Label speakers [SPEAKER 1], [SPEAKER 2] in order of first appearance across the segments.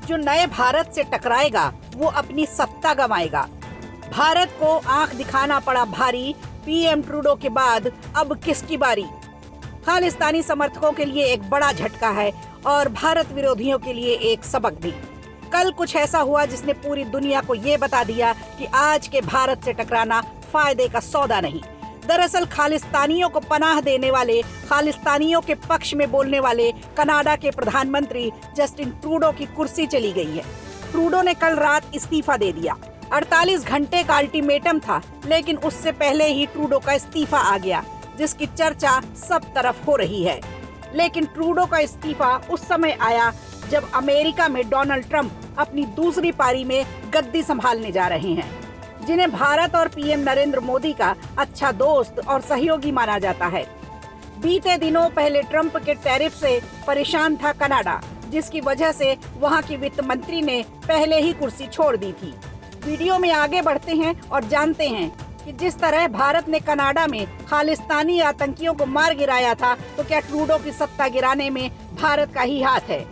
[SPEAKER 1] जो नए भारत से टकराएगा वो अपनी सत्ता गंवाएगा। भारत को आंख दिखाना पड़ा भारी, पीएम ट्रूडो के बाद अब किसकी बारी। खालिस्तानी समर्थकों के लिए एक बड़ा झटका है और भारत विरोधियों के लिए एक सबक भी। कल कुछ ऐसा हुआ जिसने पूरी दुनिया को ये बता दिया कि आज के भारत से टकराना फायदे का सौदा नहीं। दरअसल खालिस्तानियों को पनाह देने वाले, खालिस्तानियों के पक्ष में बोलने वाले कनाडा के प्रधानमंत्री जस्टिन ट्रूडो की कुर्सी चली गई है। ट्रूडो ने कल रात इस्तीफा दे दिया। 48 घंटे का अल्टीमेटम था, लेकिन उससे पहले ही ट्रूडो का इस्तीफा आ गया, जिसकी चर्चा सब तरफ हो रही है। लेकिन ट्रूडो का इस्तीफा उस समय आया जब अमेरिका में डोनाल्ड ट्रंप अपनी दूसरी पारी में गद्दी संभालने जा रहे हैं, जिन्हें भारत और पीएम नरेंद्र मोदी का अच्छा दोस्त और सहयोगी माना जाता है। बीते दिनों पहले ट्रंप के टैरिफ से परेशान था कनाडा, जिसकी वजह से वहां की वित्त मंत्री ने पहले ही कुर्सी छोड़ दी थी। वीडियो में आगे बढ़ते हैं और जानते हैं कि जिस तरह भारत ने कनाडा में खालिस्तानी आतंकियों को मार गिराया था, तो क्या ट्रूडो की सत्ता गिराने में भारत का ही हाथ है।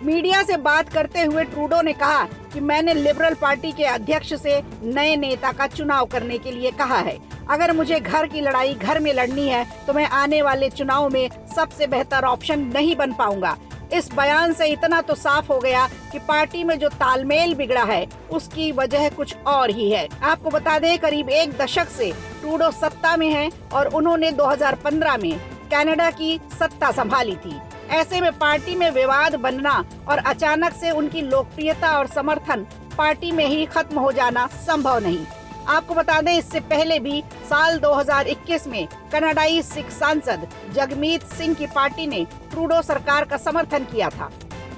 [SPEAKER 1] मीडिया से बात करते हुए ट्रूडो ने कहा कि मैंने लिबरल पार्टी के अध्यक्ष से नए नेता का चुनाव करने के लिए कहा है। अगर मुझे घर की लड़ाई घर में लड़नी है तो मैं आने वाले चुनाव में सबसे बेहतर ऑप्शन नहीं बन पाऊंगा। इस बयान से इतना तो साफ हो गया कि पार्टी में जो तालमेल बिगड़ा है उसकी वजह कुछ और ही है। आपको बता दें, करीब एक दशक से ट्रूडो सत्ता में है और उन्होंने 2015 में कनाडा की सत्ता संभाली थी। ऐसे में पार्टी में विवाद बनना और अचानक से उनकी लोकप्रियता और समर्थन पार्टी में ही खत्म हो जाना संभव नहीं। आपको बता दें, इससे पहले भी साल 2021 में कनाडाई सिख सांसद जगमीत सिंह की पार्टी ने ट्रूडो सरकार का समर्थन किया था,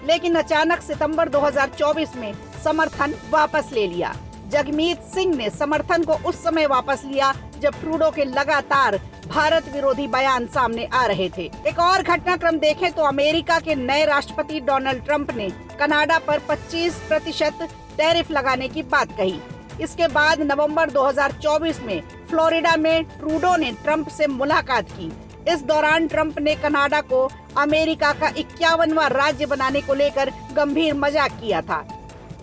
[SPEAKER 1] लेकिन अचानक सितंबर 2024 में समर्थन वापस ले लिया। जगमीत सिंह ने समर्थन को उस समय वापस लिया जब ट्रूडो के लगातार भारत विरोधी बयान सामने आ रहे थे। एक और घटनाक्रम देखें तो अमेरिका के नए राष्ट्रपति डोनाल्ड ट्रंप ने कनाडा पर 25% टैरिफ लगाने की बात कही। इसके बाद नवंबर 2024 में फ्लोरिडा में ट्रूडो ने ट्रंप से मुलाकात की। इस दौरान ट्रंप ने कनाडा को अमेरिका का 51वां राज्य बनाने को लेकर गंभीर मजाक किया था।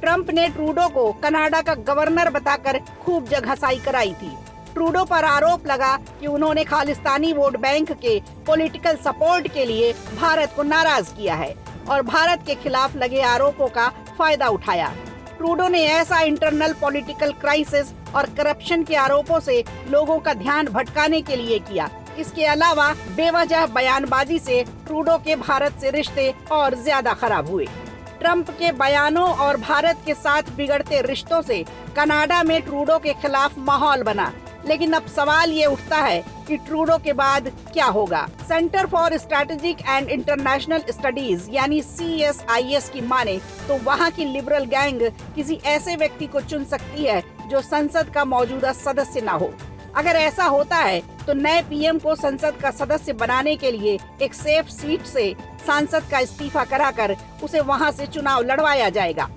[SPEAKER 1] ट्रंप ने ट्रूडो को कनाडा का गवर्नर बताकर खूब जगहसाई कराई थी। ट्रूडो पर आरोप लगा कि उन्होंने खालिस्तानी वोट बैंक के पॉलिटिकल सपोर्ट के लिए भारत को नाराज किया है और भारत के खिलाफ लगे आरोपों का फायदा उठाया। ट्रूडो ने ऐसा इंटरनल पॉलिटिकल क्राइसिस और करप्शन के आरोपों से लोगों का ध्यान भटकाने के लिए किया। इसके अलावा बेवजह बयानबाजी से ट्रूडो के भारत से रिश्ते और ज्यादा खराब हुए। ट्रंप के बयानों और भारत के साथ बिगड़ते रिश्तों से कनाडा में ट्रूडो के खिलाफ माहौल बना। लेकिन अब सवाल ये उठता है कि ट्रूडो के बाद क्या होगा। Centre for strategic and international studies यानी CSIS की माने तो वहाँ की लिबरल गैंग किसी ऐसे व्यक्ति को चुन सकती है जो संसद का मौजूदा सदस्य न हो। अगर ऐसा होता है तो नए पीएम को संसद का सदस्य बनाने के लिए एक सेफ सीट से सांसद का इस्तीफा कराकर उसे वहां से चुनाव लड़वाया जाएगा।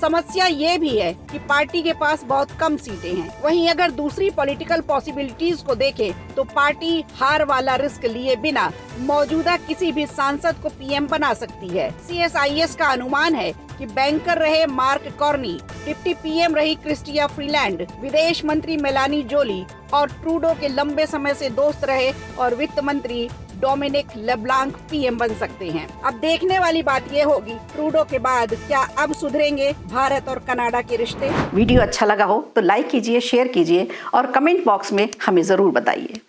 [SPEAKER 1] समस्या ये भी है कि पार्टी के पास बहुत कम सीटें हैं। वहीं अगर दूसरी पॉलिटिकल पॉसिबिलिटीज को देखें तो पार्टी हार वाला रिस्क लिए बिना मौजूदा किसी भी सांसद को पीएम बना सकती है। CSIS का अनुमान है कि बैंकर रहे मार्क कॉर्नी, डिप्टी पीएम रही क्रिस्टिया फ्रीलैंड, विदेश मंत्री मेलानी जोली और ट्रूडो के लंबे समय से दोस्त रहे और वित्त मंत्री डोमिनिक लेब्लांक पीएम बन सकते हैं। अब देखने वाली बात ये होगी ट्रूडो के बाद क्या अब सुधरेंगे भारत और कनाडा के रिश्ते। वीडियो अच्छा लगा हो तो लाइक कीजिए, शेयर कीजिए और कमेंट बॉक्स में हमें जरूर बताइए।